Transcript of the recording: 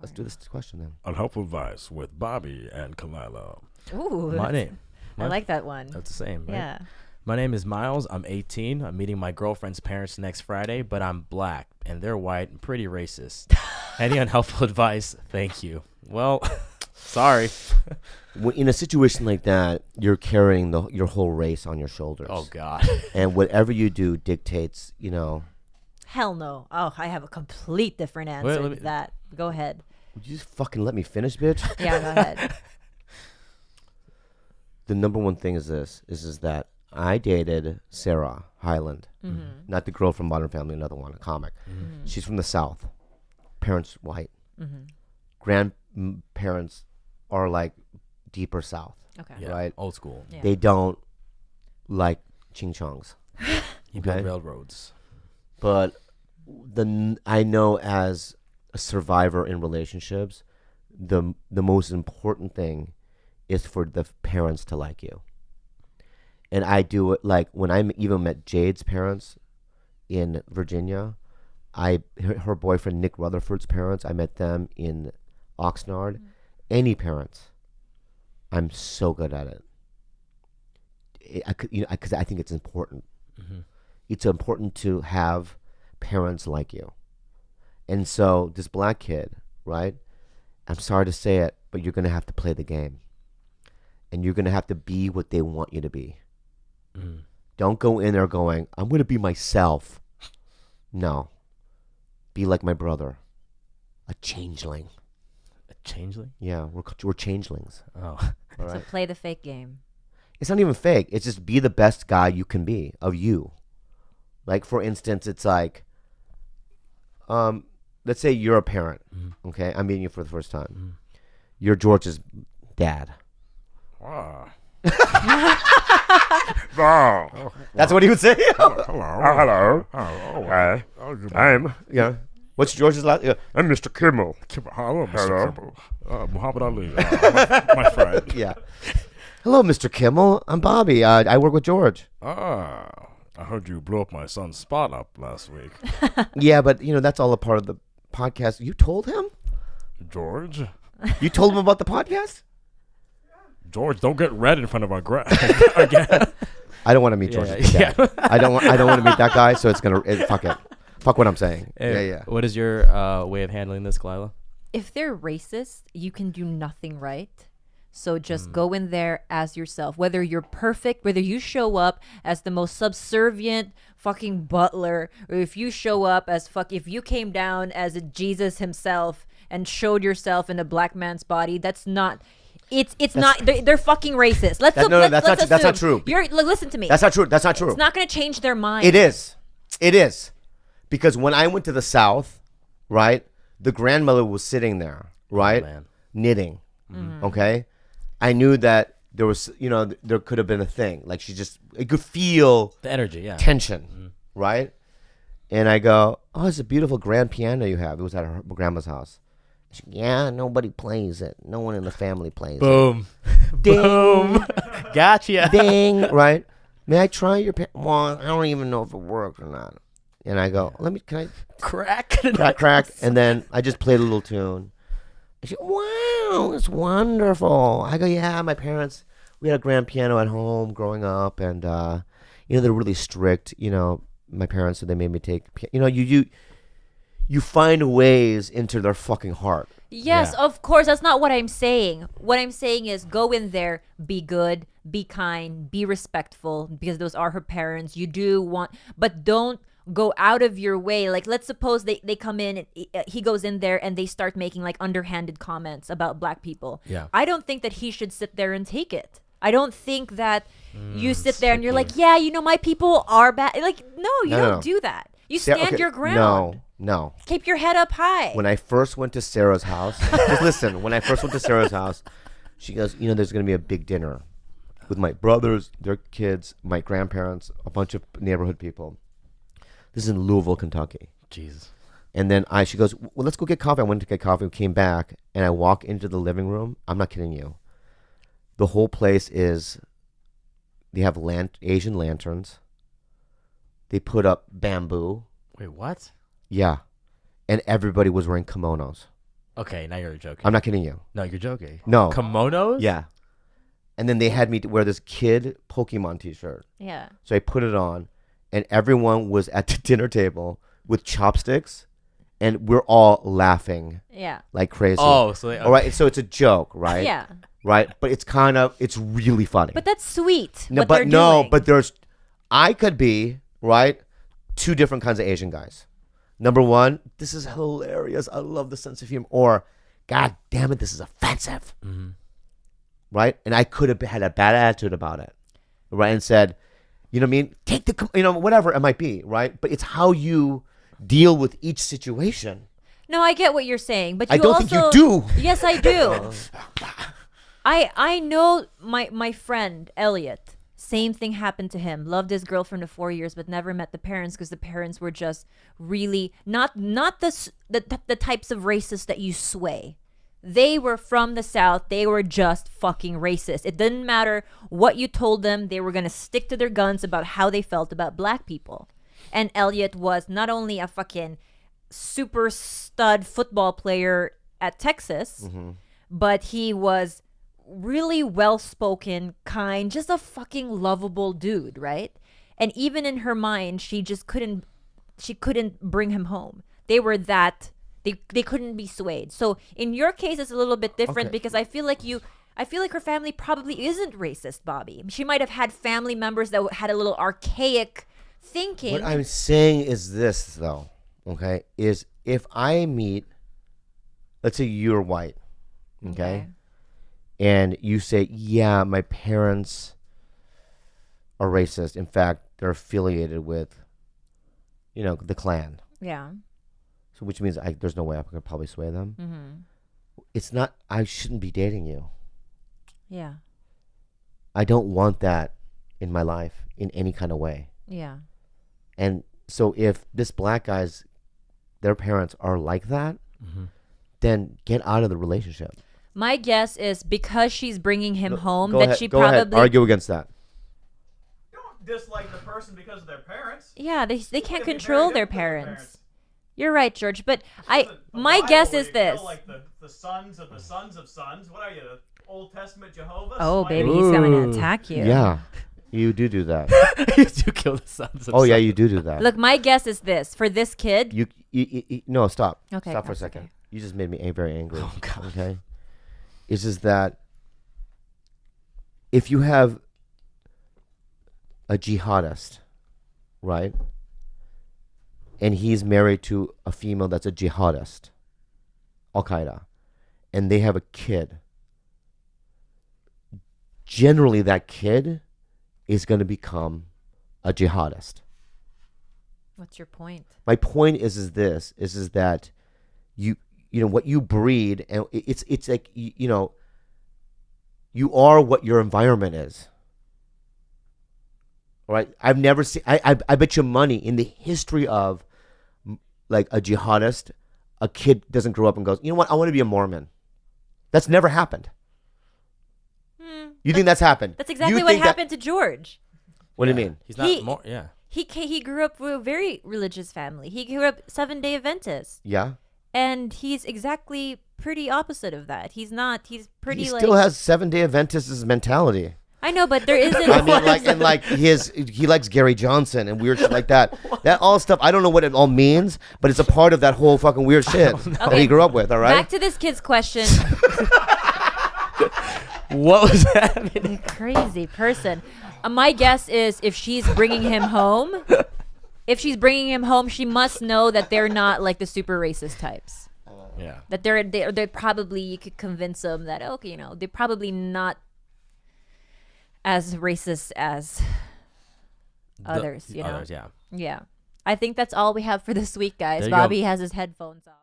Let's do this question then. Unhelpful Advice with Bobby and Kalila. Ooh, My name. I like that one. That's the same, right? Yeah. My name is Miles. I'm 18. I'm meeting my girlfriend's parents next Friday, but I'm black, and they're white and pretty racist. Any unhelpful advice? Thank you. Well, sorry. In a situation like that, you're carrying your whole race on your shoulders. Oh, God. And whatever you do dictates, Hell no. Oh, I have a complete different answer to that. Go ahead. Would you just fucking let me finish, bitch? Yeah, go ahead. The number one thing is this, is that I dated Sarah Hyland, not the girl from Modern Family, another one, a comic. She's from the South. Parents white. Grandparents are like deeper South. Okay. Yeah, right? Old school. Yeah. They don't like ching chongs. You build railroads. But I know as a survivor in relationships, the most important thing is for the parents to like you. And I do it like when I even met Jade's parents in Virginia, her boyfriend Nick Rutherford's parents, I met them in Oxnard. Any parents, I'm so good at it. Because I think it's important. It's important to have parents like you. And so this black kid, right? I'm sorry to say it, but you're going to have to play the game. And you're going to have to be what they want you to be. Don't go in there going, I'm going to be myself. No. Be like my brother. A changeling. A changeling? Yeah, we're changelings. Oh. All right? So play the fake game. It's not even fake. It's just be the best guy you can be of you. Like, for instance, it's like, let's say you're a parent. Okay? I'm meeting you for the first time. You're George's dad. Wow. That's what he would say. Hello. I'm What's George's last? I'm Mr. Kimmel. Hello, Mr. Kimmel. Muhammad Ali, my friend. Yeah. Hello, Mr. Kimmel. I'm Bobby. I work with George. I heard you blew up my son's spot up last week. Yeah, but that's all a part of the podcast. You told him? George? You told him about the podcast? George, don't get red in front of our again. I don't want to meet George's dad. I don't want to meet that guy. So fuck it. Fuck what I'm saying. Hey, Yeah. What is your way of handling this, Kalila? If they're racist, you can do nothing right. So just go in there as yourself. Whether you're perfect, whether you show up as the most subservient fucking butler, or if you show up as if you came down as a Jesus himself and showed yourself in a black man's body, that's not. It's not. They're fucking racist. That's not true. Listen to me. That's not true. That's not true. It's not going to change their mind. It is. Because when I went to the South, right, the grandmother was sitting there, right, knitting. Okay, I knew that there was, there could have been a thing. Like I could feel the energy, tension, right? And I go, oh, it's a beautiful grand piano you have. It was at her grandma's house. She, yeah, nobody plays it. No one in the family plays Boom. it. Ding. Boom. Gotcha. Ding. Right? May I try your piano? Well, I don't even know if it works or not. And I go, can I crack? Crack. And then I just played a little tune. And she, wow, it's wonderful. I go, yeah, my parents, we had a grand piano at home growing up. And, they're really strict, my parents, so they made me take, you find ways into their fucking heart. Yes, of course. That's not what I'm saying. What I'm saying is go in there, be good, be kind, be respectful, because those are her parents. You do want, but don't go out of your way. Like, let's suppose they come in, and he goes in there and they start making like underhanded comments about black people. Yeah. I don't think that he should sit there and take it. I don't think that you sit there and you're like, yeah, my people are bad. Like, no, you don't do that. You stand your ground. No. Keep your head up high. When I first went to Sarah's house, just listen, when I first went to Sarah's house, she goes, there's going to be a big dinner with my brothers, their kids, my grandparents, a bunch of neighborhood people. This is in Louisville, Kentucky. Jesus. And then she goes, well, let's go get coffee. I went to get coffee, came back, and I walk into the living room. I'm not kidding you. The whole place they have Asian lanterns. They put up bamboo. Wait, what? Yeah. And everybody was wearing kimonos. Okay, now you're joking. I'm not kidding you. No, you're joking. No. Kimonos? Yeah. And then they had me to wear this kid Pokemon t-shirt. Yeah. So I put it on, and everyone was at the dinner table with chopsticks, and we're all laughing Yeah. like crazy. Oh, so they, All right, so it's a joke, right? Yeah. Right, but it's really funny. But that's sweet. no, what but they're no, doing. but I could be right. Two different kinds of Asian guys. Number one, this is hilarious. I love the sense of humor. Or, God damn it, this is offensive. Mm-hmm. Right? And I could have had a bad attitude about it. Right? And said, you know what I mean? Take the, whatever it might be. Right? But it's how you deal with each situation. No, I get what you're saying, but you I don't also, think you do. Yes, I do. I know my friend Elliot. Same thing happened to him. Loved his girlfriend of 4 years, but never met the parents because the parents were just really not the types of racists that you sway. They were from the South. They were just fucking racist. It didn't matter what you told them. They were gonna stick to their guns about how they felt about black people. And Elliot was not only a fucking super stud football player at Texas, but he was really well-spoken, kind, just a fucking lovable dude, right? And even in her mind, she couldn't bring him home. They were that they couldn't be swayed. So in your case, it's a little bit different because I feel like her family probably isn't racist, Bobby. She might have had family members that had a little archaic thinking. What I'm saying is this, though, okay, is if I meet, let's say you're white, okay? And you say, yeah, my parents are racist. In fact, they're affiliated with, the Klan. Yeah. So which means there's no way I could probably sway them. Mm-hmm. It's not, I shouldn't be dating you. Yeah. I don't want that in my life in any kind of way. Yeah. And so if this black guy's, their parents are like that, then get out of the relationship. My guess is because she's bringing him home Go that ahead, she go ahead. probably Argue against that. You don't dislike the person because of their parents. Yeah, they can't Could be very control their different than parents. You're right, George. But Isn't the my Bible guess where is you kill, this. like the sons of the sons of sons. What are you, the Old Testament Jehovah? Oh, Somebody- baby, he's coming Ooh. to attack you. Yeah, you do that. you do kill the sons of Oh yeah, sons. you do that. Look, my guess is this. For this kid. You no, stop. Okay, Stop for a that's second. okay. You just made me very angry. Oh, God. Okay. It's just that if you have a jihadist, right, and he's married to a female that's a jihadist, Al Qaeda, and they have a kid, generally that kid is going to become a jihadist. What's your point? My point is that you what you breed, and it's like you are what your environment is. All right, I've never seen. I bet you money in the history of like a jihadist, a kid doesn't grow up and goes, you know what, I want to be a Mormon. That's never happened. You think that's happened? That's exactly You what think that- happened to George. What do you mean? He's not He- more. Yeah. He grew up with a very religious family. He grew up 7-day Adventist. Yeah, And he's exactly pretty opposite of that. He's not. He's pretty he like. still has 7-day Adventist mentality. I know, but there isn't. I mean, he likes Gary Johnson and weird shit like that. That all stuff. I don't know what it all means, but it's a part of that whole fucking weird shit that Okay. he grew up with. All right. Back to this kid's question. What was that? Crazy person. My guess is if she's bringing him home, she must know that they're not like the super racist types. Yeah. That they're probably, you could convince them that okay, they're probably not as racist as others. Others, yeah. Yeah. I think that's all we have for this week, guys. There you go. Bobby has his headphones off.